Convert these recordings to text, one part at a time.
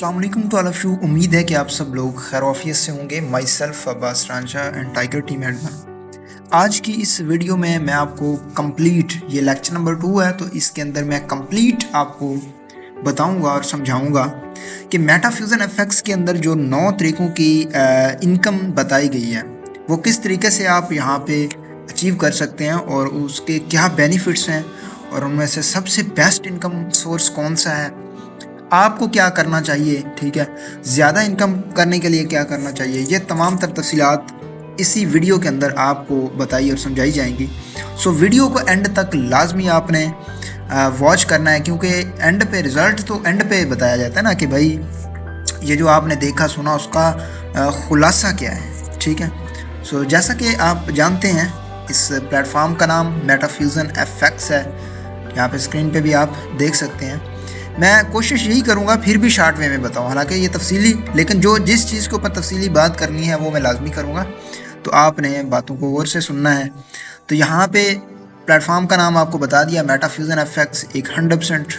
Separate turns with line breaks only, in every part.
अस्सलाम वालेकुम to all of you. उम्मीद है कि आप सब लोग खैर आफियत से होंगे। My self Abbas Ranjha and tiger team Edmund. आज की इस वीडियो में मैं आपको कंप्लीट, ये लेक्चर नंबर 2 है, तो इसके अंदर मैं कंप्लीट आपको बताऊंगा और समझाऊंगा कि मेटाफ्यूजन एफएक्स के अंदर जो 9 तरीक़ों की इनकम बताई गई है वो किस तरीके से आप यहाँ पे अचीव कर सकते हैं और उसके क्या बेनिफिट्स हैं और उनमें से सबसे बेस्ट इनकम सोर्स कौन सा है, आपको क्या करना चाहिए, ठीक है, ज़्यादा इनकम करने के लिए क्या करना चाहिए, ये तमाम तर तफसीलात इसी वीडियो के अंदर आपको बताई और समझाई जाएंगी। सो वीडियो को एंड तक लाजमी आपने वॉच करना है, क्योंकि एंड पे रिज़ल्ट तो एंड पे बताया जाता है ना कि भाई ये जो आपने देखा सुना उसका खुलासा क्या है, ठीक है। सो जैसा कि आप जानते हैं इस प्लेटफॉर्म का नाम मेटाफ्यूजन एफएक्स है, यहाँ पे स्क्रीन पे भी आप देख सकते हैं। मैं कोशिश यही करूँगा फिर भी शॉर्ट वे में बताऊँ, हालांकि ये तफसीली, लेकिन जो जिस चीज़ के ऊपर तफसीली बात करनी है वो मैं लाजमी करूँगा, तो आपने बातों को गौर से सुनना है। तो यहाँ पे प्लेटफॉर्म का नाम आपको बता दिया, मेटाफ्यूजन एफएक्स एक 100%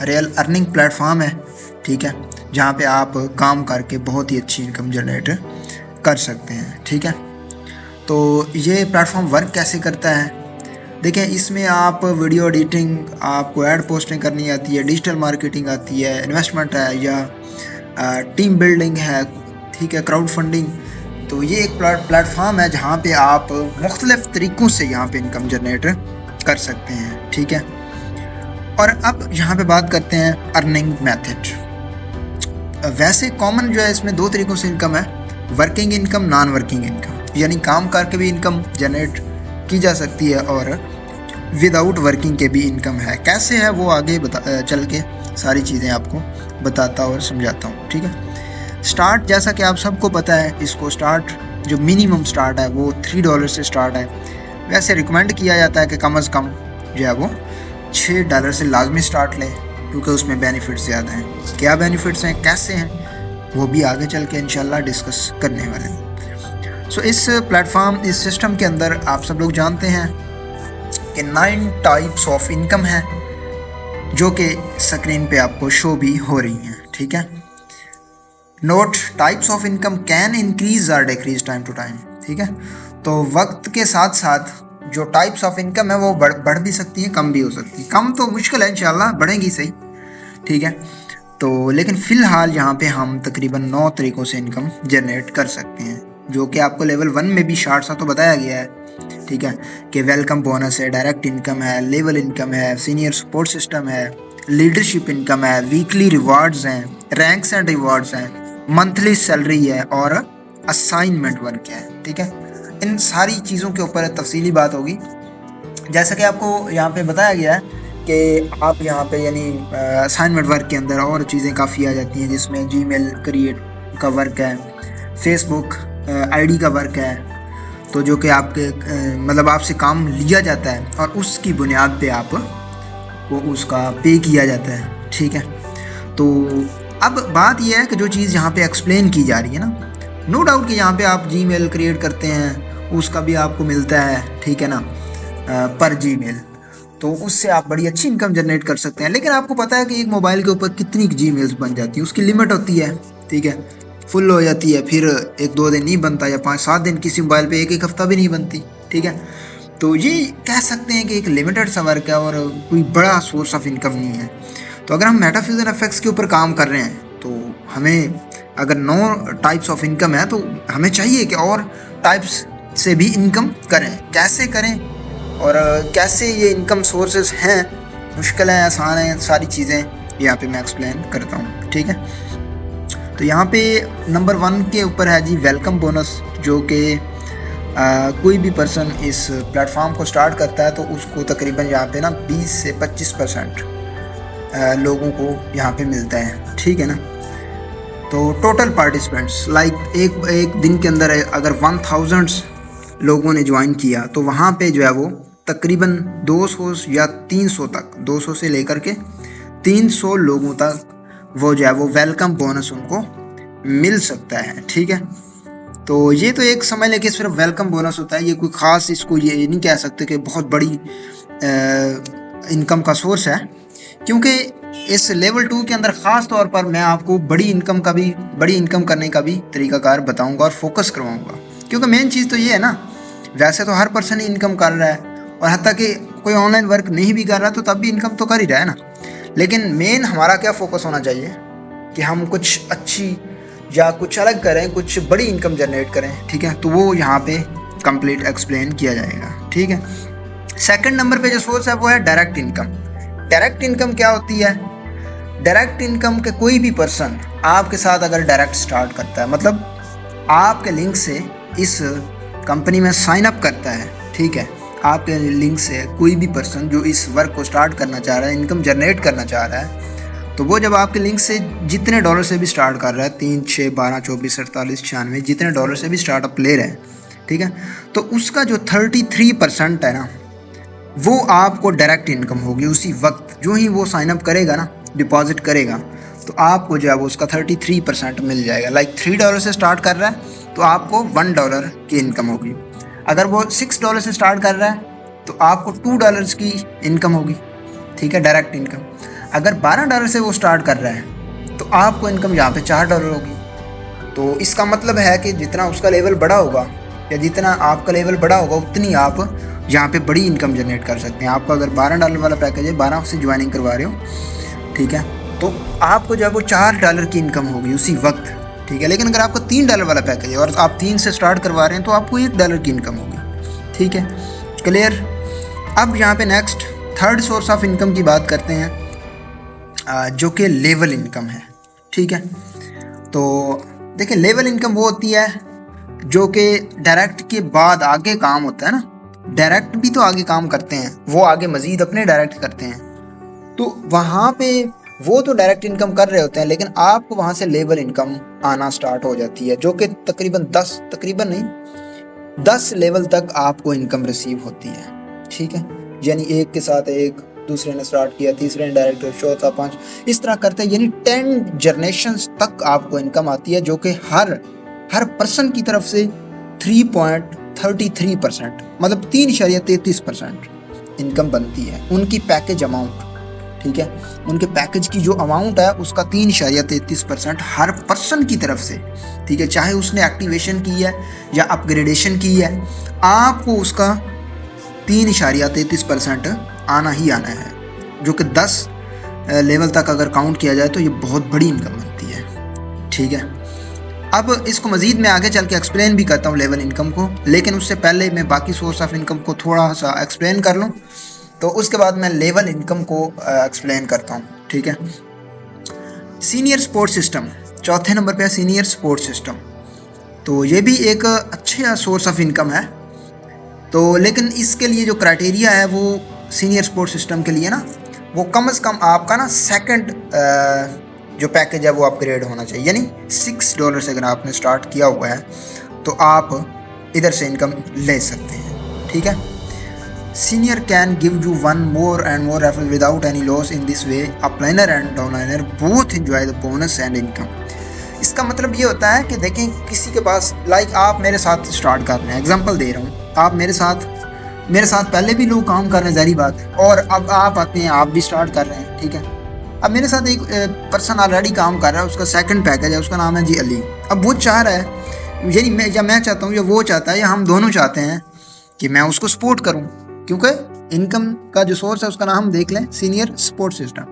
रियल अर्निंग प्लेटफॉर्म है, ठीक है, जहाँ पे आप काम करके बहुत ही अच्छी इनकम जनरेट कर सकते हैं, ठीक है। तो ये प्लेटफॉर्म वर्क कैसे करता है, देखें, इसमें आप वीडियो एडिटिंग, आपको ऐड पोस्टिंग करनी आती है, डिजिटल मार्केटिंग आती है, इन्वेस्टमेंट है या टीम बिल्डिंग है, ठीक है, क्राउड फंडिंग। तो ये एक प्लेटफॉर्म है जहाँ पे आप मुख्तलिफ तरीक़ों से यहाँ पे इनकम जनरेट कर सकते हैं, ठीक है। और अब यहाँ पे बात करते हैं अर्निंग मेथड। वैसे कॉमन जो है इसमें 2 तरीक़ों से इनकम है, working income, non working income, यानी काम करके भी इनकम जनरेट की जा सकती है और विदाउट वर्किंग के भी इनकम है। कैसे है वो आगे चल के सारी चीज़ें आपको बताता और समझाता हूँ, ठीक है। स्टार्ट, जैसा कि आप सबको पता है, इसको स्टार्ट जो मिनिमम स्टार्ट है वो $3 से स्टार्ट है। वैसे रिकमेंड किया जाता है कि कम अज़ कम जो है वो $6 से लाजमी स्टार्ट लें, क्योंकि उसमें बेनिफिट्स ज़्यादा हैं। क्या बेनिफिट्स हैं, कैसे हैं, वो भी आगे चल के इंशाल्लाह डिस्कस करने वाले हैं। सो इस प्लेटफॉर्म, इस सिस्टम के अंदर आप सब लोग जानते हैं कि 9 टाइप्स ऑफ इनकम है जो कि स्क्रीन पे आपको शो भी हो रही हैं, ठीक है। Note, types of income can increase और डिक्रीज टाइम टू टाइम, ठीक है। तो वक्त के साथ साथ जो टाइप्स ऑफ इनकम है वो बढ़ भी सकती है, कम भी हो सकती है। कम तो मुश्किल है, इंशाल्लाह बढ़ेगी सही, ठीक है। तो लेकिन फ़िलहाल यहाँ पे हम तकरीबन 9 तरीक़ों से इनकम जनरेट कर सकते हैं, जो कि आपको लेवल 1 में भी शार्ट सा तो बताया गया है, ठीक है, कि वेलकम बोनस है, डायरेक्ट इनकम है, लेवल इनकम है, सीनियर सपोर्ट सिस्टम है, लीडरशिप इनकम है, वीकली रिवार्ड्स हैं, रैंक्स एंड रिवार्ड्स हैं, मंथली सैलरी है और असाइनमेंट वर्क है, ठीक है। इन सारी चीज़ों के ऊपर तफसीली बात होगी। जैसा कि आपको यहाँ पे बताया गया है कि आप यहाँ पे यानी असाइनमेंट वर्क के अंदर और चीज़ें काफ़ी आ जाती हैं, जिसमें जीमेल क्रिएट का वर्क है, फेसबुक आईडी का वर्क है, तो जो कि आपके मतलब आपसे काम लिया जाता है और उसकी बुनियाद पे आप वो उसका पे किया जाता है, ठीक है। तो अब बात यह है कि जो चीज़ यहाँ पे एक्सप्लेन की जा रही है ना, नो डाउट कि यहाँ पे आप जीमेल क्रिएट करते हैं, उसका भी आपको मिलता है, ठीक है ना, पर जीमेल, तो उससे आप बड़ी अच्छी इनकम जनरेट कर सकते हैं। लेकिन आपको पता है कि एक मोबाइल के ऊपर कितनी जीमेल्स बन जाती है, उसकी लिमिट होती है, ठीक है, फुल हो जाती है, फिर 1-2 दिन नहीं बनता या 5-7 दिन, किसी मोबाइल पे 1-1 हफ्ता भी नहीं बनती, ठीक है। तो ये कह सकते हैं कि एक लिमिटेड सा वर्क है और कोई बड़ा सोर्स ऑफ इनकम नहीं है। तो अगर हम मेटाफ्यूजन एफएक्स के ऊपर काम कर रहे हैं तो हमें अगर 9 टाइप्स ऑफ इनकम है तो हमें चाहिए कि और टाइप्स से भी इनकम करें। कैसे करें और कैसे ये इनकम सोर्सेज हैं, मुश्किल हैं, आसान हैं, सारी चीज़ें यहाँ पे मैं एक्सप्लेन करता हूँ, ठीक है। तो यहाँ पे नंबर 1 के ऊपर है जी वेलकम बोनस, जो कि कोई भी पर्सन इस प्लेटफॉर्म को स्टार्ट करता है तो उसको तकरीबन यहाँ पे ना 20 से 25% लोगों को यहाँ पे मिलता है, ठीक है ना। तो टोटल पार्टिसिपेंट्स लाइक एक दिन के अंदर अगर 1000 लोगों ने ज्वाइन किया तो वहाँ पे जो है वो तकरीबन 200 या 300 तक, 200 से लेकर के 300 लोगों तक वो जो है वो वेलकम बोनस उनको मिल सकता है, ठीक है। तो ये तो एक समझ लें कि सिर्फ वेलकम बोनस होता है, ये कोई ख़ास, इसको ये नहीं कह सकते कि बहुत बड़ी इनकम का सोर्स है, क्योंकि इस लेवल 2 के अंदर ख़ास तौर पर मैं आपको बड़ी इनकम करने का भी तरीकाकार बताऊंगा और फोकस करवाऊंगा, क्योंकि मेन चीज़ तो ये है ना, वैसे तो हर पर्सन ही इनकम कर रहा है, और हत्ता कि कोई ऑनलाइन वर्क नहीं भी कर रहा तो तब भी इनकम तो कर ही रहा है ना। लेकिन मेन हमारा क्या फोकस होना चाहिए कि हम कुछ अच्छी या कुछ अलग करें, कुछ बड़ी इनकम जनरेट करें, ठीक है। तो वो यहाँ पे कंप्लीट एक्सप्लेन किया जाएगा, ठीक है। सेकंड नंबर पे जो सोर्स है वो है डायरेक्ट इनकम। डायरेक्ट इनकम क्या होती है? डायरेक्ट इनकम के कोई भी पर्सन आपके साथ अगर डायरेक्ट स्टार्ट करता है, मतलब आपके लिंक से इस कंपनी में साइन अप करता है, ठीक है, आपके लिंक से कोई भी पर्सन जो इस वर्क को स्टार्ट करना चाह रहा है, इनकम जनरेट करना चाह रहा है, तो वो जब आपके लिंक से जितने डॉलर से भी स्टार्ट कर रहा है, 3, 6, 12, 24, 48, 96, जितने डॉलर से भी स्टार्टअप ले रहे हैं, ठीक है, तो उसका जो 33% है ना, वो आपको डायरेक्ट इनकम होगी उसी वक्त। जो ही वो साइन अप करेगा ना, डिपॉजिट करेगा, तो आपको जो है वो उसका 33% मिल जाएगा। लाइक $3 से स्टार्ट कर रहा है तो आपको $1 की इनकम होगी। अगर वो $6 से स्टार्ट कर रहा है तो आपको $2 की इनकम होगी, ठीक है, डायरेक्ट इनकम। अगर $12 से वो स्टार्ट कर रहा है तो आपको इनकम यहाँ पे $4 होगी। तो इसका मतलब है कि जितना उसका लेवल बड़ा होगा या जितना आपका लेवल बड़ा होगा, उतनी आप यहाँ पे बड़ी इनकम जनरेट कर सकते हैं। आपका अगर $12 वाला पैकेज है, 12 से ज्वाइनिंग करवा रहे हो, ठीक है, तो आपको जो है वो $4 की इनकम होगी उसी वक्त, ठीक है। लेकिन अगर आपका $3 वाला पैकेज है और आप 3 से स्टार्ट करवा रहे हैं तो आपको $1 की इनकम होगी, ठीक है, क्लियर। अब यहाँ पे next third source of income की बात करते हैं, जो कि लेवल इनकम है, ठीक है। तो देखिए, लेवल इनकम वो होती है जो कि डायरेक्ट के बाद आगे काम होता है ना। डायरेक्ट भी तो आगे काम करते हैं, वो आगे मज़ीद अपने डायरेक्ट करते हैं, तो वहाँ पे वो तो डायरेक्ट इनकम कर रहे होते हैं, लेकिन आपको वहाँ से लेवल इनकम आना स्टार्ट हो जाती है, जो कि तकरीबन 10 लेवल तक आपको इनकम रिसीव होती है, ठीक है। यानी एक के साथ एक, दूसरे ने स्टार्ट किया, तीसरे ने डायरेक्ट, चौथा, 5, इस तरह करते हैं, यानी 10 जनरेशन्स तक आपको इनकम आती है, जो कि हर पर्सन की तरफ से 3.33%, मतलब 3.33% इनकम बनती है उनकी पैकेज अमाउंट, ठीक है। उनके पैकेज की जो अमाउंट है उसका 3.33% हर पर्सन की तरफ से, ठीक है, चाहे उसने एक्टिवेशन की है या अपग्रेडेशन की है, आपको उसका 3.33% आना ही आना है, जो कि 10 लेवल तक अगर काउंट किया जाए तो ये बहुत बड़ी इनकम बनती है, ठीक है। अब इसको मज़ीद मैं आगे चल के एक्सप्लेन भी करता हूँ लेवल इनकम को, लेकिन उससे पहले मैं बाकी सोर्स ऑफ इनकम को थोड़ा सा एक्सप्लेन कर लूँ, तो उसके बाद मैं लेवल इनकम को एक्सप्लेन करता हूँ, ठीक है। सीनियर सपोर्ट सिस्टम, चौथे नंबर पे है सीनियर सपोर्ट सिस्टम। तो ये भी एक अच्छा सोर्स ऑफ इनकम है, तो लेकिन इसके लिए जो क्राइटेरिया है वो सीनियर सपोर्ट सिस्टम के लिए ना, वो कम से कम आपका ना सेकंड जो पैकेज है वो अपग्रेड होना चाहिए। यानी $6 से अगर आपने स्टार्ट किया हुआ है तो आप इधर से इनकम ले सकते हैं, ठीक है। Senior can give you one more and more referral without any loss. In this way upliner and downliner both enjoy the bonus and income. इसका मतलब ये होता है कि देखें, किसी के पास, लाइक आप मेरे साथ स्टार्ट कर रहे हैं, एग्जांपल दे रहा हूँ, आप मेरे साथ पहले भी लोग काम कर रहे हैं, ज़ाहिर बात है, और अब आप आते हैं, आप भी स्टार्ट कर रहे हैं, ठीक है। अब मेरे साथ एक पर्सन ऑलरेडी काम कर रहा है, उसका सेकंड पैकेज है, उसका नाम है जी अली। अब वो चाह रहा है, यानी मैं चाहता हूँ या वो चाहता है या हम दोनों चाहते हैं कि मैं उसको सपोर्ट करूँ, क्योंकि इनकम का जो सोर्स है उसका नाम हम देख लें, सीनियर सपोर्ट सिस्टम।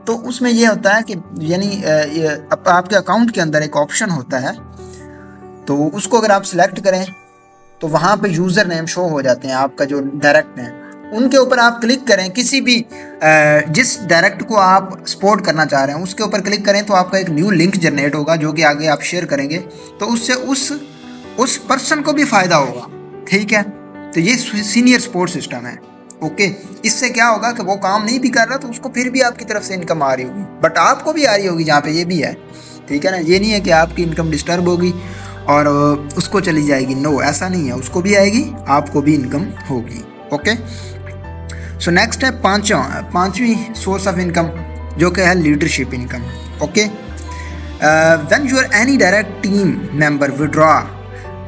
तो उसमें ये होता है कि यानी आपके अकाउंट के अंदर एक ऑप्शन होता है, तो उसको अगर आप सिलेक्ट करें तो वहाँ पे यूज़र नेम शो हो जाते हैं, आपका जो डायरेक्ट है, उनके ऊपर आप क्लिक करें, किसी भी जिस डायरेक्ट को आप सपोर्ट करना चाह रहे हैं उसके ऊपर क्लिक करें, तो आपका एक न्यू लिंक जनरेट होगा जो कि आगे आप शेयर करेंगे, तो उससे उस पर्सन को भी फ़ायदा होगा, ठीक है। तो ये सीनियर सपोर्ट सिस्टम है, ओके। इससे क्या होगा कि वो काम नहीं भी कर रहा तो उसको फिर भी आपकी तरफ से इनकम आ रही होगी, बट आपको भी आ रही होगी, जहाँ पे ये भी है, ठीक है ना। ये नहीं है कि आपकी इनकम डिस्टर्ब होगी और उसको चली जाएगी, नो, ऐसा नहीं है, उसको भी आएगी, आपको भी इनकम होगी, ओके। सो नेक्स्ट है पांचवी सोर्स ऑफ इनकम, जो कि है leadership income, okay. When you are any direct team member withdraw,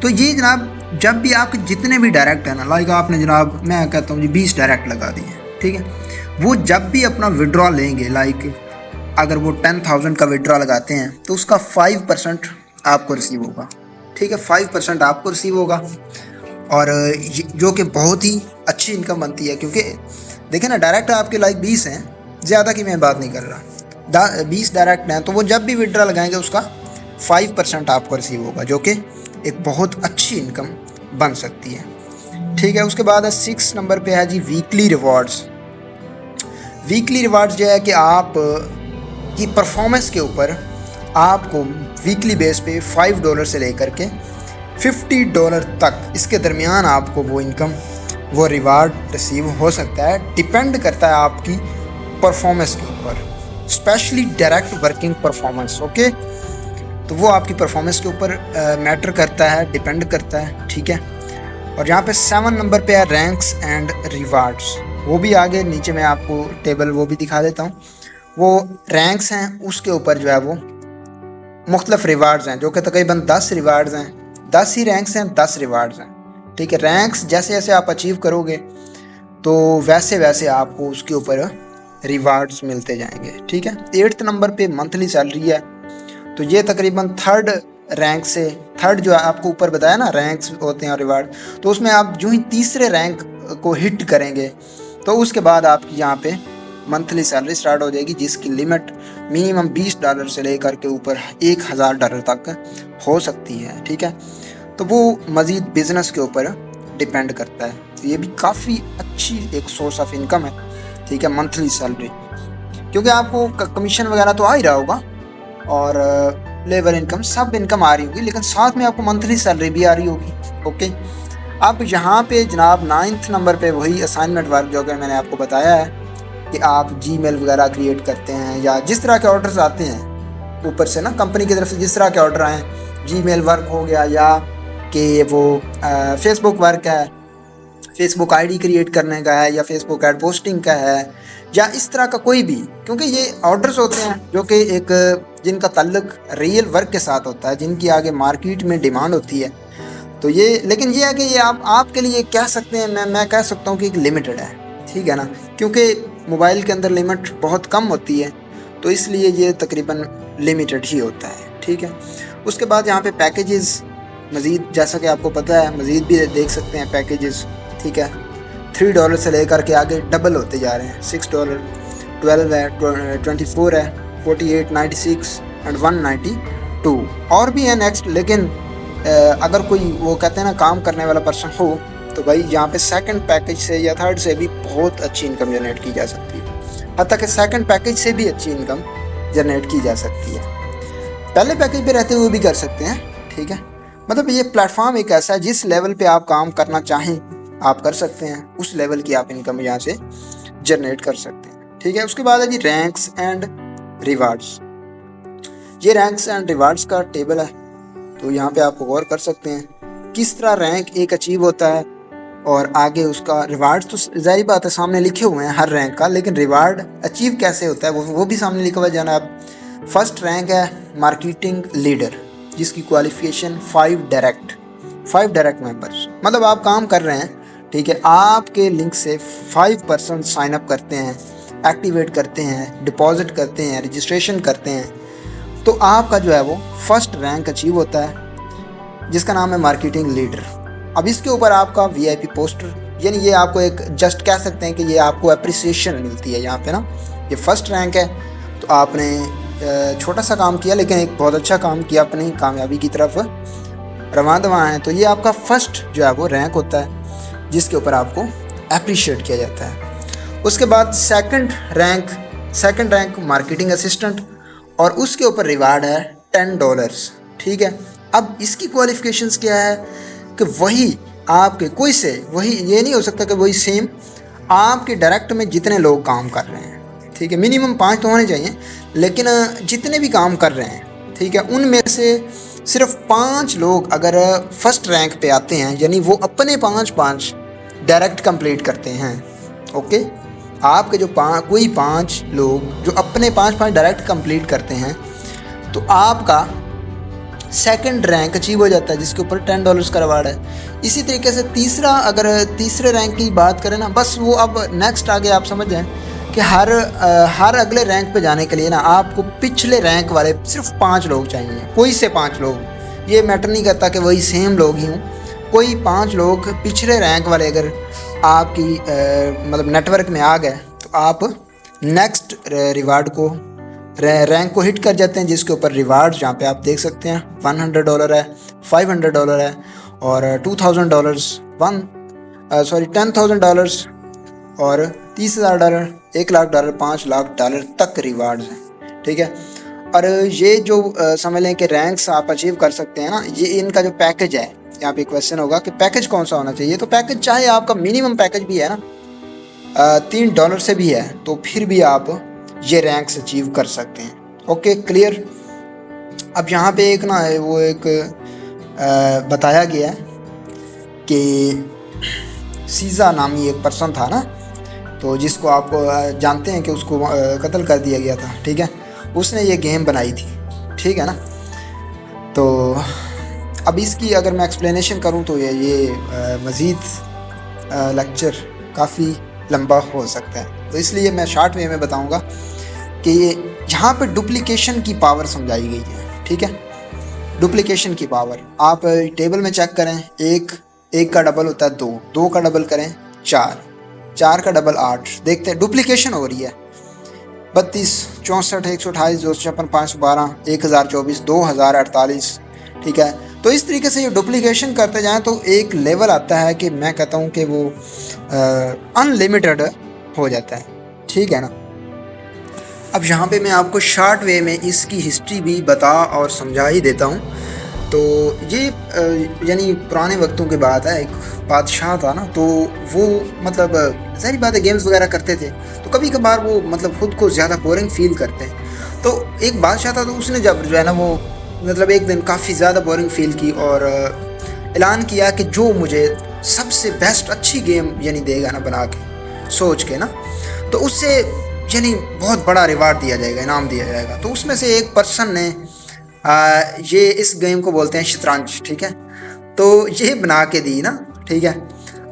तो ये जनाब जब भी आपके जितने भी डायरेक्ट है ना, लाइक आपने जनाब, मैं कहता हूँ जी 20 डायरेक्ट लगा दिए, ठीक है, वो जब भी अपना विड्रॉ लेंगे, लाइक अगर वो 10,000 का विड्रॉ लगाते हैं तो उसका 5% आपको रिसीव होगा। ठीक है, 5% आपको रिसीव होगा, और जो कि बहुत ही अच्छी इनकम बनती है, क्योंकि देखें ना, डायरेक्ट आपके लाइक 20 हैं, ज़्यादा की मैं बात नहीं कर रहा, 20 डायरेक्ट हैं, तो वो जब भी विड्रॉ लगाएंगे उसका 5% आपको रिसीव होगा, जो कि एक बहुत अच्छी इनकम बन सकती है। ठीक है, उसके बाद 6 नंबर पे है जी वीकली रिवॉर्ड्स। वीकली रिवॉर्ड्स जो है कि आप की परफॉर्मेंस के ऊपर आपको वीकली बेस पे $5 से लेकर के $50 तक, इसके दरमियान आपको वो इनकम, वो रिवार्ड रिसीव हो सकता है। डिपेंड करता है आपकी परफॉर्मेंस के ऊपर, specially direct working performance. Okay, तो वो आपकी परफॉर्मेंस के ऊपर मैटर करता है, डिपेंड करता है। ठीक है, और यहाँ पे 7 नंबर पे है रैंक्स एंड रिवार्ड्स। वो भी आगे नीचे मैं आपको टेबल वो भी दिखा देता हूँ। वो रैंक्स हैं, उसके ऊपर जो है वो मुख्तलिफ रिवार्ड्स हैं, जो कि तकरीबन 10 रिवार्ड्स हैं, 10 ही रैंक्स हैं, 10 रिवार्ड्स हैं। ठीक है, रैंक्स जैसे जैसे आप अचीव करोगे तो वैसे वैसे आपको उसके ऊपर रिवार्ड्स मिलते जाएंगे। ठीक है, 8th नंबर पे मंथली सैलरी है, तो ये तकरीबन 3rd रैंक से, 3rd जो आपको ऊपर बताया ना रैंक्स होते हैं और रिवार्ड, तो उसमें आप जो ही तीसरे रैंक को हिट करेंगे तो उसके बाद आपकी यहाँ पे मंथली सैलरी स्टार्ट हो जाएगी, जिसकी लिमिट मिनिमम $20 से लेकर के ऊपर $1,000 तक हो सकती है। ठीक है, तो वो मज़ीद बिजनेस के ऊपर डिपेंड करता है। तो ये भी काफ़ी अच्छी एक सोर्स ऑफ इनकम है। ठीक है, मंथली सैलरी, क्योंकि आपको कमीशन वगैरह तो आ ही रहा होगा और लेबर इनकम, सब इनकम आ रही होगी, लेकिन साथ में आपको मंथली सैलरी भी आ रही होगी। ओके, अब यहाँ पे जनाब 9th नंबर पे वही असाइनमेंट वर्क जो कि मैंने आपको बताया है कि आप जीमेल वगैरह क्रिएट करते हैं, या जिस तरह के ऑर्डर्स आते हैं ऊपर से ना कंपनी की तरफ से, जिस तरह के ऑर्डर आए, जीमेल वर्क हो गया, या कि वो फेसबुक वर्क है, फेसबुक आईडी क्रिएट करने का है, या फेसबुक ऐड पोस्टिंग का है, या इस तरह का कोई भी, क्योंकि ये ऑर्डर्स होते हैं जो कि एक जिनका ताल्लुक रियल वर्क के साथ होता है, जिनकी आगे मार्केट में डिमांड होती है। तो ये, लेकिन ये है कि ये आपके लिए कह सकते हैं, मैं कह सकता हूँ कि एक लिमिटेड है। ठीक है ना, क्योंकि मोबाइल के अंदर लिमिट बहुत कम होती है, तो इसलिए ये तकरीबन लिमिटेड ही होता है। ठीक है, उसके बाद यहाँ पे पैकेजेस मज़ीद, जैसा कि आपको पता है, मज़ीद भी देख सकते हैं पैकेजेस। ठीक है, $3 से लेकर के आगे डबल होते जा रहे हैं, $6, 12 है, 24 है, 48, 96 एंड 192 और भी है नेक्स्ट। लेकिन अगर कोई वो कहते हैं ना काम करने वाला पर्सन हो, तो भाई यहाँ पे 2nd पैकेज से या 3rd से भी बहुत अच्छी इनकम जनरेट की जा सकती है। हत्ता कि 2nd पैकेज से भी अच्छी इनकम जनरेट की जा सकती है, पहले पैकेज पे रहते हुए भी कर सकते हैं। ठीक है, मतलब ये प्लेटफॉर्म एक ऐसा है जिस लेवल पे आप काम करना चाहें आप कर सकते हैं, उस लेवल की आप इनकम यहाँ से जनरेट कर सकते हैं। ठीक है, उसके बाद है जी रैंक्स एंड रिवार्ड्स। ये रैंक्स एंड रिवार्ड्स का टेबल है, तो यहाँ पे आप गौर कर सकते हैं किस तरह रैंक एक अचीव होता है, और आगे उसका रिवार्ड्स तो ज़ाहिर बात है सामने लिखे हुए हैं हर रैंक का, लेकिन रिवार्ड अचीव कैसे होता है वो भी सामने लिखा हुआ है जनाब। फर्स्ट रैंक है मार्केटिंग लीडर, जिसकी क्वालिफिकेशन 5 डायरेक्ट मेंबर्स, मतलब आप काम कर रहे हैं, ठीक है, आपके लिंक से 5% साइन अप करते हैं, एक्टिवेट करते हैं, डिपॉजिट करते हैं, रजिस्ट्रेशन करते हैं, तो आपका जो है वो फर्स्ट रैंक अचीव होता है, जिसका नाम है मार्केटिंग लीडर। अब इसके ऊपर आपका VIP पोस्टर, यानी ये आपको एक जस्ट कह सकते हैं कि ये आपको अप्रिसिएशन मिलती है यहाँ पे ना। ये फर्स्ट रैंक है, तो आपने छोटा सा काम किया लेकिन एक बहुत अच्छा काम किया, अपनी कामयाबी की तरफ रवां दवां है, तो ये आपका फर्स्ट जो है वो रैंक होता है, जिसके ऊपर आपको अप्रिशिएट किया जाता है। उसके बाद सेकंड रैंक मार्केटिंग असिस्टेंट, और उसके ऊपर रिवार्ड है $10। ठीक है, अब इसकी क्वालिफिकेशंस क्या है कि वही आपके कोई से वही, ये नहीं हो सकता कि वही सेम आपके डायरेक्ट में जितने लोग काम कर रहे हैं, ठीक है, मिनिमम 5 तो होने चाहिए, लेकिन जितने भी काम कर रहे हैं, ठीक है, उनमें से सिर्फ 5 लोग अगर फर्स्ट रैंक पे आते हैं, यानी वो अपने 5 डायरेक्ट कंप्लीट करते हैं। ओके, आपके जो कोई 5 लोग जो अपने 5 डायरेक्ट कंप्लीट करते हैं, तो आपका सेकंड रैंक अचीव हो जाता है, जिसके ऊपर $10 का रिवार्ड है। इसी तरीके से तीसरा, अगर तीसरे रैंक की बात करें ना, बस वो अब नेक्स्ट आगे आप समझ जाएं कि हर अगले रैंक पे जाने के लिए ना आपको पिछले रैंक वाले सिर्फ 5 लोग चाहिए, कोई से 5 लोग, ये मैटर नहीं करता कि वही सेम लोग ही हों, कोई 5 लोग पिछले रैंक वाले अगर आपकी मतलब नेटवर्क में आ गए तो आप नेक्स्ट रिवार्ड को रैंक को हिट कर जाते हैं, जिसके ऊपर रिवार्ड जहाँ पे आप देख सकते हैं $100 है, $500 है और $2000 $10,000 और $30,000, $1,00,000, $5,00,000 तक रिवार्ड्स हैं। ठीक है, और ये जो समझ लें कि रैंक्स आप अचीव कर सकते हैं ना, ये इनका जो पैकेज है, यहाँ पे क्वेश्चन होगा कि पैकेज कौन सा होना चाहिए। तो पैकेज चाहे आपका मिनिमम पैकेज भी है ना $3 से भी है, तो फिर भी आप ये रैंक्स अचीव कर सकते हैं। Okay, clear. अब यहाँ पे एक ना वो एक बताया गया है कि सीज़ा नामी एक पर्सन था ना, तो जिसको आप जानते हैं कि उसको कत्ल कर दिया गया था। ठीक है, उसने ये गेम बनाई थी। ठीक है ना, तो अब इसकी अगर मैं एक्सप्लेनेशन करूं तो ये मज़ीद लेक्चर काफ़ी लंबा हो सकता है, तो इसलिए मैं शॉर्ट वे में बताऊंगा कि यहाँ पे डुप्लीकेशन की पावर समझाई गई है। ठीक है, डुप्लीकेशन की पावर आप टेबल में चेक करें, एक का डबल होता है 2, 2 का डबल करें 4, 4 का डबल 8, देखते हैं डुप्लीकेशन हो रही है। 32, 64, 128, 256, 512, 1024, 2048। ठीक है, तो इस तरीके से ये डुप्लीकेशन करते जाएं तो एक लेवल आता है कि मैं कहता हूँ कि वो अनलिमिटेड हो जाता है। ठीक है ना। अब यहाँ पे मैं आपको शॉर्ट वे में इसकी हिस्ट्री भी बता और समझा ही देता हूँ। तो ये यानी पुराने वक्तों की बात है, एक बादशाह था ना, तो वो मतलब ज़ाहिर बात है गेम्स वगैरह करते थे, तो कभी कभार वो मतलब ख़ुद को ज़्यादा बोरिंग फील करते हैं। तो एक बादशाह था, तो उसने जब जो है ना वो मतलब एक दिन काफ़ी ज़्यादा बोरिंग फील की और ऐलान किया कि जो मुझे सबसे बेस्ट अच्छी गेम यानी देगा ना बना के, सोच के ना, तो उससे यानी बहुत बड़ा रिवार्ड दिया जाएगा, इनाम दिया जाएगा। तो उसमें से एक पर्सन ने ये इस गेम को बोलते हैं शतरंज। ठीक है, तो ये बना के दी ना। ठीक है,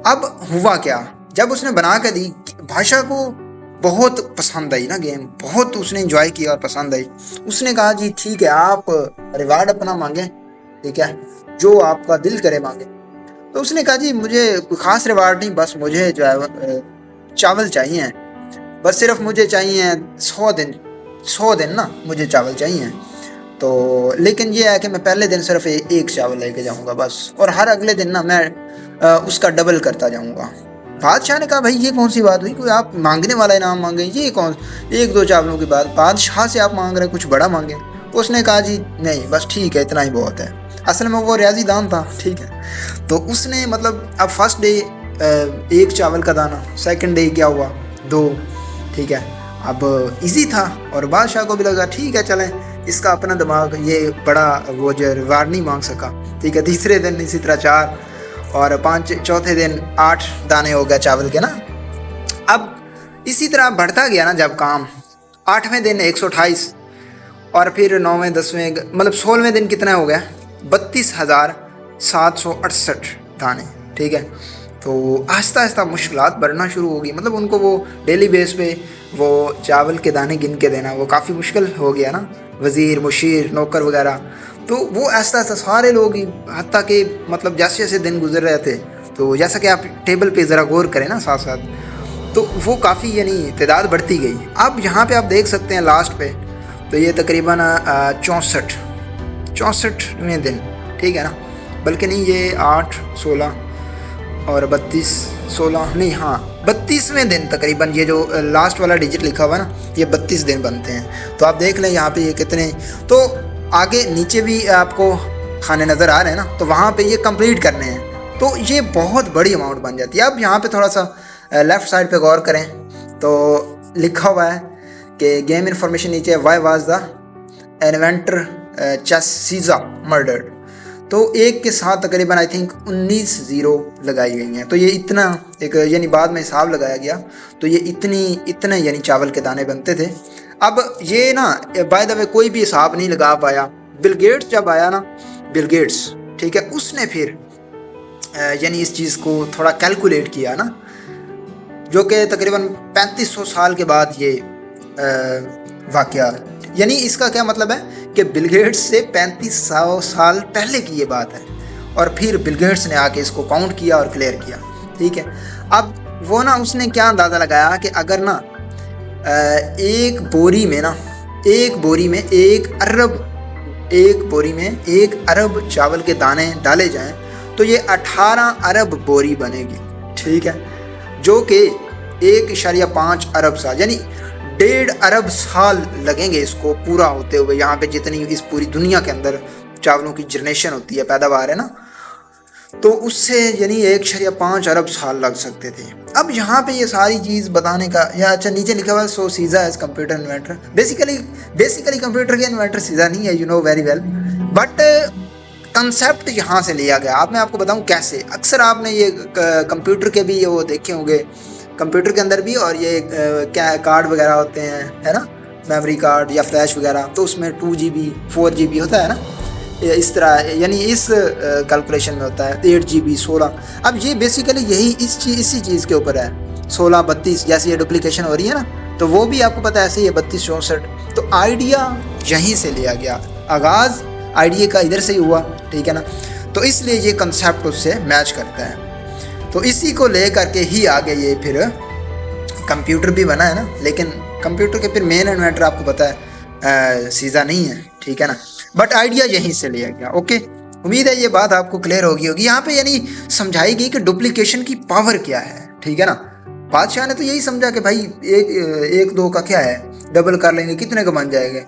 अब हुआ क्या, जब उसने बना के दी भाषा को बहुत पसंद आई ना गेम, बहुत उसने एंजॉय किया और पसंद आई। उसने कहा जी ठीक है, आप रिवार्ड अपना मांगे, ठीक है, जो आपका दिल करे मांगे। तो उसने कहा जी मुझे कोई ख़ास रिवार्ड नहीं, बस मुझे जो है चावल चाहिए, बस सिर्फ मुझे चाहिए 100 दिन ना मुझे चावल चाहिए। तो लेकिन ये है कि मैं पहले दिन सिर्फ एक चावल लेके जाऊंगा बस, और हर अगले दिन ना मैं उसका डबल करता जाऊंगा। बादशाह ने कहा भाई ये कौन सी बात हुई, कोई आप मांगने वाला इनाम मांगे, ये कौन 1-2 चावलों की बात, बादशाह से आप मांग रहे हैं कुछ बड़ा मांगे। उसने कहा जी नहीं बस ठीक है, इतना ही बहुत है। असल में वो रियाजी दान था। ठीक है, तो उसने मतलब अब फर्स्ट डे 1 चावल का दाना, सेकंड डे क्या हुआ 2। ठीक है, अब इजी था और बादशाह को भी लगा ठीक है चलें, इसका अपना दिमाग, ये बड़ा वो जो रिवार्ड नहीं मांग सका। ठीक है, तीसरे दिन इसी तरह 4 और 5, चौथे दिन 8 दाने हो गए चावल के ना। अब इसी तरह बढ़ता गया ना जब काम, 8वें दिन 128 और फिर 9वें 10वें मतलब 16वें दिन कितना हो गया 32,768 दाने। ठीक है, तो आहिस्ता आहिस्ता मुश्किलात बढ़ना शुरू होगी, मतलब उनको वो डेली बेस पे वो चावल के दाने गिन के देना वो काफ़ी मुश्किल हो गया ना, वज़ीर मुशीर नौकर वगैरह। तो वो आहिस्ता आहिस्ता सारे लोग ही, हत्ता कि मतलब जैसे जैसे दिन गुजर रहे थे, तो जैसा कि आप टेबल पे ज़रा गौर करें ना साथ साथ, तो वो काफ़ी यानी तादाद बढ़ती गई। अब यहाँ पे आप देख सकते हैं लास्ट पे, तो ये तकरीबन 64वें दिन। ठीक है ना, बल्कि नहीं ये 8, 16 और 32, 16 नहीं, हाँ 32वें दिन तकरीबन, ये जो लास्ट वाला डिजिट लिखा हुआ है ना, ये 32 दिन बनते हैं। तो आप देख लें यहाँ पे ये कितने, तो आगे नीचे भी आपको खाने नज़र आ रहे हैं ना, तो वहाँ पे ये कंप्लीट करने हैं, तो ये बहुत बड़ी अमाउंट बन जाती है। अब यहाँ पे थोड़ा सा लेफ़्ट साइड पे गौर करें तो लिखा हुआ है कि गेम इन्फॉर्मेशन नीचे, वाई वाज द इन्वेंटर सीज़ा मर्डर्ड। तो एक के साथ तकरीबन आई थिंक 19 ज़ीरो लगाई गई हैं। तो ये इतना एक यानी बाद में हिसाब लगाया गया, तो ये इतने यानी चावल के दाने बनते थे। अब ये ना बाय द वे कोई भी हिसाब नहीं लगा पाया। बिल गेट्स जब आया ना, बिल गेट्स, ठीक है, उसने फिर यानी इस चीज़ को थोड़ा कैलकुलेट किया ना, जो कि तकरीबन 3500 साल के बाद ये वाकया, यानी इसका क्या मतलब है कि बिल गेट्स से 3500 साल पहले की ये बात है, और फिर बिल गेट्स ने आके इसको काउंट किया और क्लियर किया। ठीक है, अब वो ना उसने क्या अंदाज़ा लगाया कि अगर ना एक बोरी में एक अरब चावल के दाने डाले जाएं तो ये 18 अरब बोरी बनेगी। ठीक है, जो कि 1.5 अरब साल, यानी 1.5 अरब साल लगेंगे इसको पूरा होते हुए। यहाँ पे जितनी इस पूरी दुनिया के अंदर चावलों की जनरेशन होती है, पैदावार है ना, तो उससे यानी 1.5 अरब साल लग सकते थे। अब यहाँ पे ये सारी चीज़ बताने का, या अच्छा नीचे लिखा हुआ है सो सीज़ा as computer inventor. Basically computer के इन्वेंटर सीज़ा नहीं है, you know very well, but concept यहाँ से लिया गया। अब मैं आपको बताऊँ कैसे। अक्सर आपने ये कंप्यूटर के भी वो देखे होंगे, कंप्यूटर के अंदर भी, और ये क्या कार्ड वगैरह होते हैं, है ना, मेमोरी कार्ड या फ्लैश वगैरह, तो उसमें 2 GB 4 GB होता है ना, इस तरह, यानी इस कैलकुलेशन में होता है 8 GB 16। अब ये बेसिकली यही इसी चीज़ के ऊपर है, 16 32, जैसे ये डुप्लीकेशन हो रही है ना, तो वो भी आपको पता है ऐसे ही है 32 64। तो आइडिया यहीं से लिया गया, आगाज़ आइडिया का इधर से ही हुआ। ठीक है ना, तो इसलिए ये कंसेप्ट उससे मैच करता है। तो इसी को ले करके ही आगे ये फिर कंप्यूटर भी बना है ना, लेकिन कंप्यूटर के फिर मेन इन्वेंटर आपको पता है सीज़ा नहीं है। ठीक है ना, बट आइडिया यहीं से लिया गया। ओके, उम्मीद है ये बात आपको क्लियर होगी। यहाँ पे यानी समझाई गई कि डुप्लीकेशन की पावर क्या है। ठीक है ना, बादशाह ने तो यही समझा कि भाई एक दो का क्या है, डबल कर लेंगे, कितने का बन जाएगा,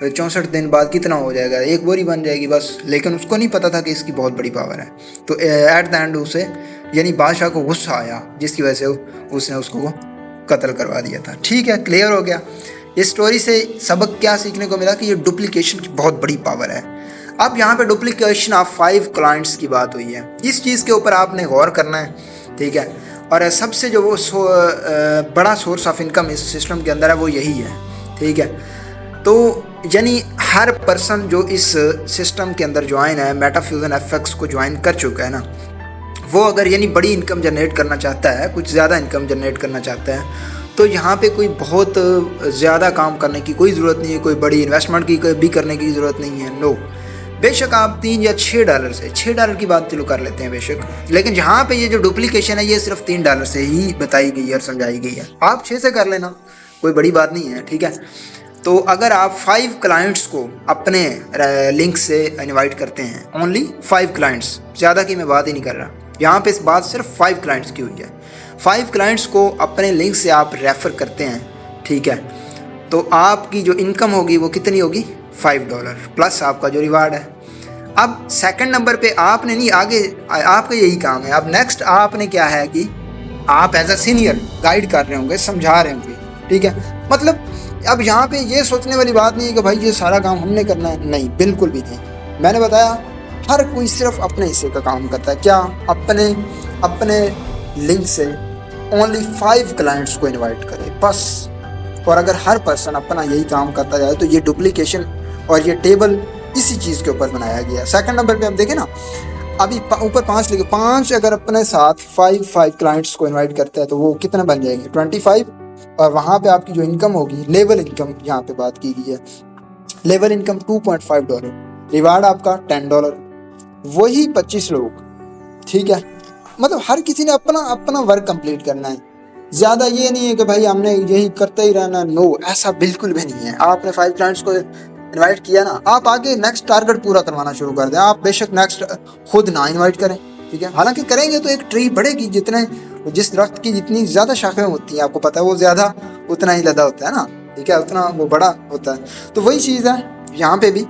64 दिन बाद कितना हो जाएगा, एक बोरी बन जाएगी बस। लेकिन उसको नहीं पता था कि इसकी बहुत बड़ी पावर है। तो एट द एंड उसे, यानी बादशाह को गुस्सा आया, जिसकी वजह से उसने उसको कत्ल करवा दिया था। ठीक है, क्लियर हो गया। इस स्टोरी से सबक क्या सीखने को मिला कि ये डुप्लीकेशन की बहुत बड़ी पावर है। अब यहाँ पे डुप्लीकेशन ऑफ 5 क्लाइंट्स की बात हुई है, इस चीज़ के ऊपर आपने गौर करना है। ठीक है, और सबसे जो वो बड़ा सोर्स ऑफ इनकम इस सिस्टम के अंदर है वो यही है। ठीक है, तो यानी हर पर्सन जो इस सिस्टम के अंदर ज्वाइन है, मेटाफ्यूजन एफएक्स को ज्वाइन कर चुका है ना, वो अगर यानी बड़ी इनकम जनरेट करना चाहता है, कुछ ज़्यादा इनकम जनरेट करना चाहता है, तो यहाँ पे कोई बहुत ज़्यादा काम करने की कोई ज़रूरत नहीं है, कोई बड़ी इन्वेस्टमेंट की भी करने की ज़रूरत नहीं है। नो, बेशक आप 3 या 6 डॉलर से, 6 डॉलर की बात चलो कर लेते हैं बेशक, लेकिन यहाँ पे ये जो डुप्लीकेशन है ये सिर्फ 3 डॉलर से ही बताई गई है और समझाई गई है। आप 6 से कर लेना, कोई बड़ी बात नहीं है। ठीक है, तो अगर आप 5 क्लाइंट्स को अपने लिंक से इनवाइट करते हैं, ओनली 5 क्लाइंट्स, ज़्यादा की मैं बात ही नहीं कर रहा, यहाँ पे इस बात सिर्फ 5 क्लाइंट्स की हुई है। 5 क्लाइंट्स को अपने लिंक से आप रेफ़र करते हैं। ठीक है, तो आपकी जो इनकम होगी वो कितनी होगी, $5 प्लस आपका जो रिवार्ड है। अब सेकंड नंबर पे आपने नहीं, आगे आपका यही काम है। अब नेक्स्ट आपने क्या है कि आप एज अ सीनियर गाइड कर रहे होंगे, समझा रहे होंगे। ठीक है, मतलब अब यहाँ पे ये सोचने वाली बात नहीं है कि भाई ये सारा काम हमने करना है, नहीं, बिल्कुल भी नहीं। मैंने बताया हर कोई सिर्फ अपने हिस्से का काम करता है। क्या, अपने लिंक से ओनली 5 क्लाइंट्स को इनवाइट करे बस। और अगर हर पर्सन अपना यही काम करता जाए तो ये डुप्लीकेशन और ये टेबल इसी चीज़ के ऊपर बनाया गया। सेकंड नंबर पे आप देखें ना, अभी ऊपर 5 लिखे, 5 अगर अपने साथ 5 क्लाइंट्स को इनवाइट करते हैं तो वो कितने बन जाएंगे, 25। और वहाँ पे आपकी जो इनकम होगी, लेवल इनकम यहाँ पे बात की गई है, लेवल इनकम $2.5, रिवार्ड आपका $10, वही 25 लोग। ठीक है, मतलब हर किसी ने अपना वर्क कंप्लीट करना है। ज़्यादा ये नहीं है कि भाई हमने यही करते ही रहना, नो, ऐसा बिल्कुल भी नहीं है। आपने 5 क्लाइंट्स को इनवाइट किया ना, आप आगे नेक्स्ट टारगेट पूरा करवाना शुरू कर दें। आप बेशक नेक्स्ट खुद ना इनवाइट करें। ठीक है, हालांकि करेंगे तो एक ट्री बढ़ेगी, जिस दरख्त की जितनी ज़्यादा शाखें होती हैं, आपको पता है वो ज़्यादा उतना ही लदा होता है ना। ठीक है, उतना वो बड़ा होता है। तो वही चीज़ है यहाँ पे भी,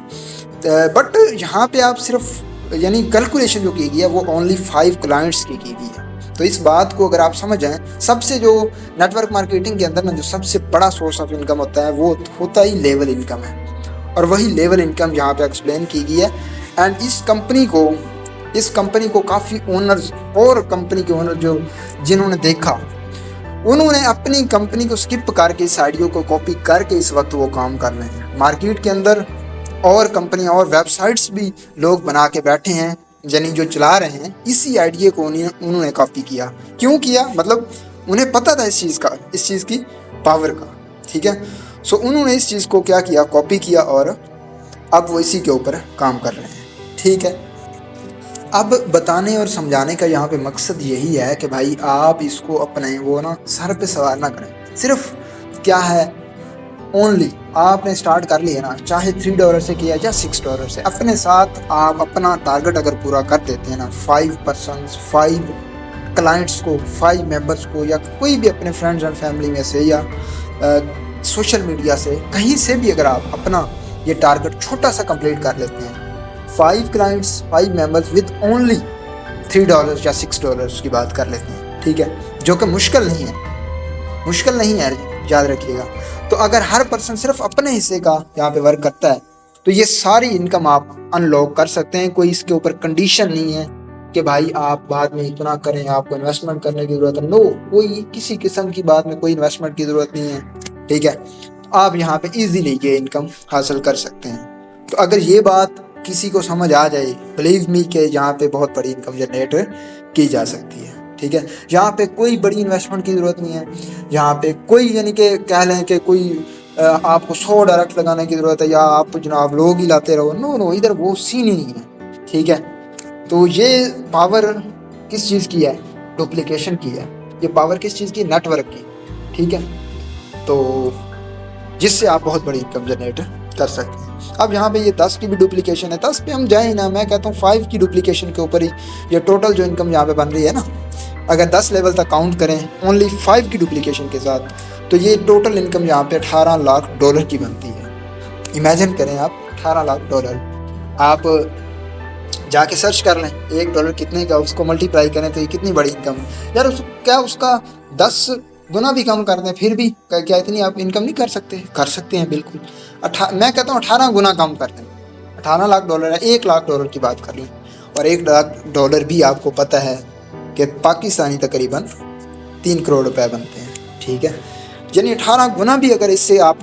बट यहाँ पे आप सिर्फ यानी कैलकुलेशन जो की गई है वो ओनली 5 क्लाइंट्स की गई है। तो इस बात को अगर आप समझ जाएं, सबसे जो नेटवर्क मार्केटिंग के अंदर ना जो सबसे बड़ा सोर्स ऑफ इनकम होता है वो होता ही लेवल इनकम है, और वही लेवल इनकम यहाँ पे एक्सप्लेन की गई है। एंड इस कंपनी को काफ़ी ओनर्स और कंपनी के ओनर जो जिन्होंने देखा, उन्होंने अपनी कंपनी को स्किप करके इस आइडिया को कॉपी करके इस वक्त वो काम कर रहे हैं मार्केट के अंदर। और कंपनियां और वेबसाइट्स भी लोग बना के बैठे हैं, यानी जो चला रहे हैं, इसी आइडिया को उन्होंने कॉपी किया। क्यों किया, मतलब उन्हें पता था इस चीज़ की पावर का, ठीक है। सो उन्होंने इस चीज़ को क्या किया, कॉपी किया, और अब वो इसी के ऊपर काम कर रहे हैं, ठीक है। अब बताने और समझाने का यहाँ पे मकसद यही है कि भाई आप इसको अपने वो ना सर पे सवार ना करें। सिर्फ क्या है, ओनली आपने स्टार्ट कर लिया ना, चाहे $3 से किया या $6 से, अपने साथ आप अपना टारगेट अगर पूरा कर देते हैं ना, 5 पर्सन्स 5 क्लाइंट्स को, 5 मेंबर्स को, या कोई भी अपने फ्रेंड्स एंड फैमिली में से या सोशल मीडिया से कहीं से भी अगर आप अपना ये टारगेट छोटा सा कंप्लीट कर लेते हैं, 5 क्लाइंट्स 5 मेंबर्स विद ओनली $3 या $6 की बात कर लेते हैं, ठीक है, जो कि मुश्किल नहीं है, याद रखिएगा। तो अगर हर पर्सन सिर्फ अपने हिस्से का यहाँ पे वर्क करता है तो ये सारी इनकम आप अनलॉक कर सकते हैं। कोई इसके ऊपर कंडीशन नहीं है कि भाई आप बाद में इतना करें, आपको इन्वेस्टमेंट करने की ज़रूरत है। नो, कोई किसी किस्म की बात में कोई इन्वेस्टमेंट की ज़रूरत नहीं है, ठीक है। आप यहाँ पे इजीली ये इनकम हासिल कर सकते हैं। तो अगर ये बात किसी को समझ आ जाए, बिलीव मी कि यहाँ पे बहुत बड़ी इनकम जनरेट की जा सकती है, ठीक है। यहाँ पे कोई बड़ी इन्वेस्टमेंट की ज़रूरत नहीं है। यहाँ पे कोई यानी कि कह लें कि कोई आपको $100 लगाने की ज़रूरत है या आप जनाब लोग ही लाते रहो। नो, इधर वो सीन ही नहीं है, ठीक है। तो ये पावर किस चीज़ की है, डुप्लीकेशन की है। ये पावर किस चीज़ की, नेटवर्क की, ठीक है। तो जिससे आप बहुत बड़ी इनकम जनरेट कर सकते हैं। अब यहाँ पे ये 10 की भी डुप्लीकेशन है, 10 पे हम जाए ना, मैं कहता हूँ 5 की डुप्लीकेशन के ऊपर ही ये टोटल जो इनकम यहाँ पे बन रही है ना, अगर 10 लेवल तक काउंट करें ओनली 5 की डुप्लीकेशन के साथ, तो ये टोटल इनकम यहाँ पे $18 लाख की बनती है। इमेजिन करें आप, $18 लाख। आप जाके सर्च कर लें $1 कितने का, उसको मल्टीप्लाई करें तो ये कितनी बड़ी इनकम है यार। क्या उसका 10 गुना भी कम कर दें फिर भी क्या इतनी आप इनकम नहीं कर सकते हैं बिल्कुल। मैं कहता हूँ 18 गुना कम कर दें, $18 लाख है, $1 लाख की बात कर लें, और $1 लाख भी आपको पता है कि पाकिस्तानी तकरीबन 3 करोड़ रुपए बनते हैं, ठीक है। यानी 18 गुना भी अगर इससे आप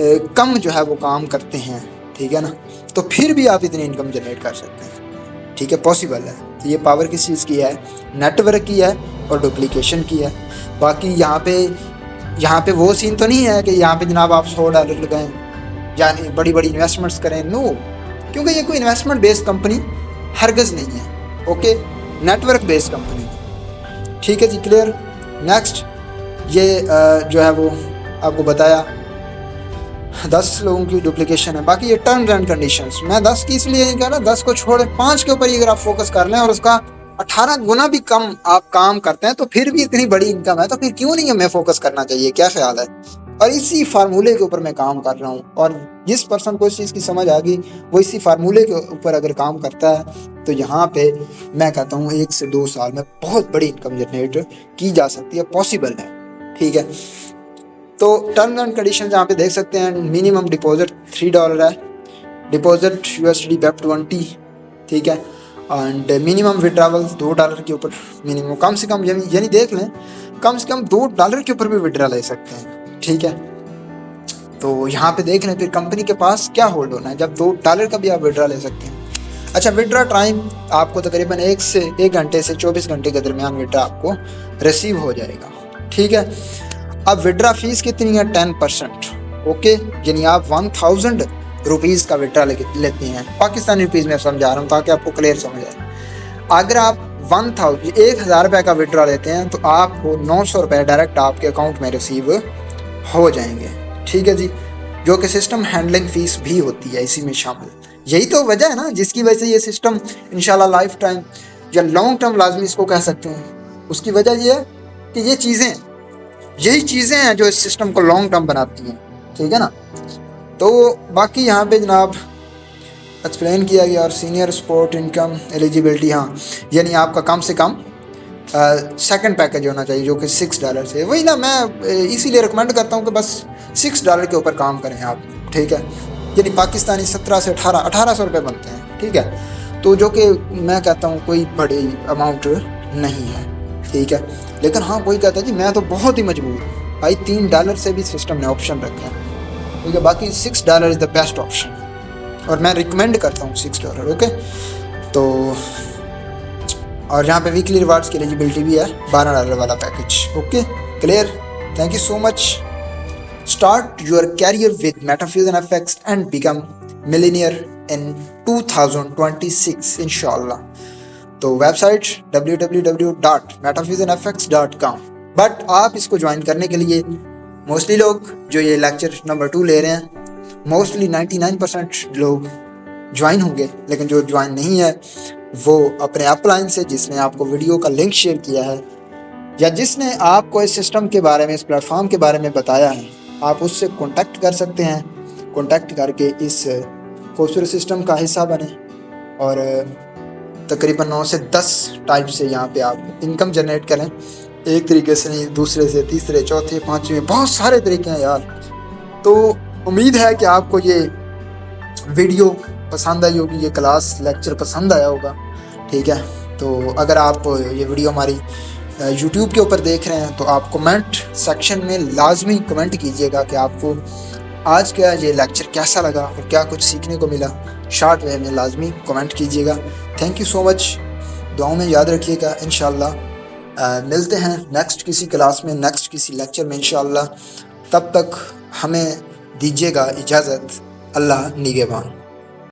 कम जो है वो काम करते हैं, ठीक है ना, तो फिर भी आप इतनी इनकम जनरेट कर सकते हैं, ठीक है, पॉसिबल है। तो ये पावर किस चीज़ की है, नेटवर्क की है और डुप्लीकेशन की है। बाकी यहाँ पे वो सीन तो नहीं है कि यहाँ पे जनाब आप $100 लगाएं या बड़ी बड़ी इन्वेस्टमेंट्स करें। नो, क्योंकि ये कोई इन्वेस्टमेंट बेस्ड कंपनी हरगज़ नहीं है, ओके, नेटवर्क बेस्ड कंपनी, ठीक है जी, क्लियर। नेक्स्ट ये जो है वो आपको बताया 10 लोगों की डुप्लीकेशन है। बाकी ये टर्म्स एंड कंडीशंस, मैं 10 की इसलिए नहीं कह रहा, 10 को छोड़े 5 के ऊपर ही अगर आप फोकस कर लें और उसका 18 गुना भी कम आप काम करते हैं तो फिर भी इतनी बड़ी इनकम है, तो फिर क्यों नहीं हमें फोकस करना चाहिए, क्या ख्याल है। और इसी फार्मूले के ऊपर मैं काम कर रहा हूँ, और जिस पर्सन को इस चीज़ की समझ आ गई वो इसी फार्मूले के ऊपर अगर काम करता है तो यहाँ पे मैं कहता हूँ 1 से 2 साल में बहुत बड़ी इनकम जनरेट की जा सकती है, पॉसिबल है, ठीक है। तो टर्म्स एंड कंडीशन यहाँ पे देख सकते हैं, मिनिमम डिपॉजिट $3 है, डिपॉजिट USD BEP 20, ठीक है, एंड मिनिमम विड्रावल $2 के ऊपर मिनिमम, कम से कम यानी देख लें कम से कम $2 के ऊपर भी विड्रा ले सकते हैं, ठीक है। तो यहाँ पे देख लें फिर कंपनी के पास क्या होल्ड होना है जब $2 का भी आप विड्रा ले सकते हैं। अच्छा, विड्रा टाइम आपको तकरीबन 1 घंटे से 24 घंटे के दरमियान विड्रा आपको रिसीव हो जाएगा, ठीक है। अब विड्रा फीस कितनी है, 10%, ओके, यानी आप 1000 रुपीज़ का विड्रा लेते हैं, पाकिस्तानी रुपीज़ में समझा रहा हूँ ताकि आपको क्लियर समझ आए। अगर आप 1000 रुपये का विड्रा लेते हैं तो आपको 900 रुपये डायरेक्ट आपके अकाउंट में रिसीव हो जाएंगे, ठीक है जी, जो कि सिस्टम हैंडलिंग फ़ीस भी होती है इसी में शामिल। यही तो वजह है ना जिसकी वजह से ये सिस्टम इंशाल्लाह लाइफ टाइम या लॉन्ग टर्म लाजमी इसको कह सकते हैं। उसकी वजह ये है कि यही चीज़ें हैं जो इस सिस्टम को लॉन्ग टर्म बनाती हैं, ठीक है ना। तो बाकी यहाँ पे जनाब एक्सप्लेन किया गया, और सीनियर सपोर्ट इनकम एलिजिबिलिटी, हाँ, यानी आपका कम से कम सेकंड पैकेज होना चाहिए जो कि $6 से, वही ना, मैं इसीलिए रिकमेंड करता हूँ कि बस $6 के ऊपर काम करें आप, ठीक है, यानी पाकिस्तानी 17 से 1800 रुपये बनते हैं, ठीक है। तो जो कि मैं कहता हूँ कोई बड़ी अमाउंट नहीं है, ठीक है। लेकिन हाँ, कोई कहता है जी मैं तो बहुत ही मजबूर हूँ, भाई $3 से भी सिस्टम ने ऑप्शन रखे हैं, ठीक है। बाकी $6 इज़ द बेस्ट ऑप्शन और मैं रिकमेंड करता हूँ $6, ओके। तो और यहाँ पे वीकली रिवार्ड्स की एलिजिबिलिटी भी है, $12 वाला package. Okay, clear, thank you so much. Start your career with Metafusion FX and become millionaire in 2026 इंशाल्लाह। तो वेबसाइट www.metafusionfx.com। बट आप इसको ज्वाइन करने के लिए मोस्टली लोग जो ये लेक्चर नंबर 2 ले रहे हैं, मोस्टली 99% लोग ज्वाइन होंगे, लेकिन जो ज्वाइन नहीं है वो अपने अपलाइन से, जिसने आपको वीडियो का लिंक शेयर किया है या जिसने आपको इस सिस्टम के बारे में, इस प्लेटफॉर्म के बारे में बताया है, आप उससे कांटेक्ट कर सकते हैं। कांटेक्ट करके इस खूबसूरत सिस्टम का हिस्सा बने और तकरीबन 9 से 10 टाइप से यहाँ पे आप इनकम जनरेट करें। एक तरीके से नहीं, दूसरे से, तीसरे, चौथे, पांचवें, बहुत सारे तरीके हैं यार। तो उम्मीद है कि आपको ये वीडियो पसंद आई होगी, ये क्लास लेक्चर पसंद आया होगा। ठीक है, तो अगर आप ये वीडियो हमारी YouTube के ऊपर देख रहे हैं तो आप कमेंट सेक्शन में लाजमी कमेंट कीजिएगा कि आपको आज का ये लेक्चर कैसा लगा और क्या कुछ सीखने को मिला। शॉर्ट वे में लाजमी कमेंट कीजिएगा। थैंक यू सो मच, दुआओं में याद रखिएगा। इंशाल्लाह मिलते हैं नेक्स्ट किसी क्लास में, नेक्स्ट किसी लेक्चर में इंशाल्लाह। तब तक हमें दीजिएगा इजाज़त। अल्लाह निगहबान।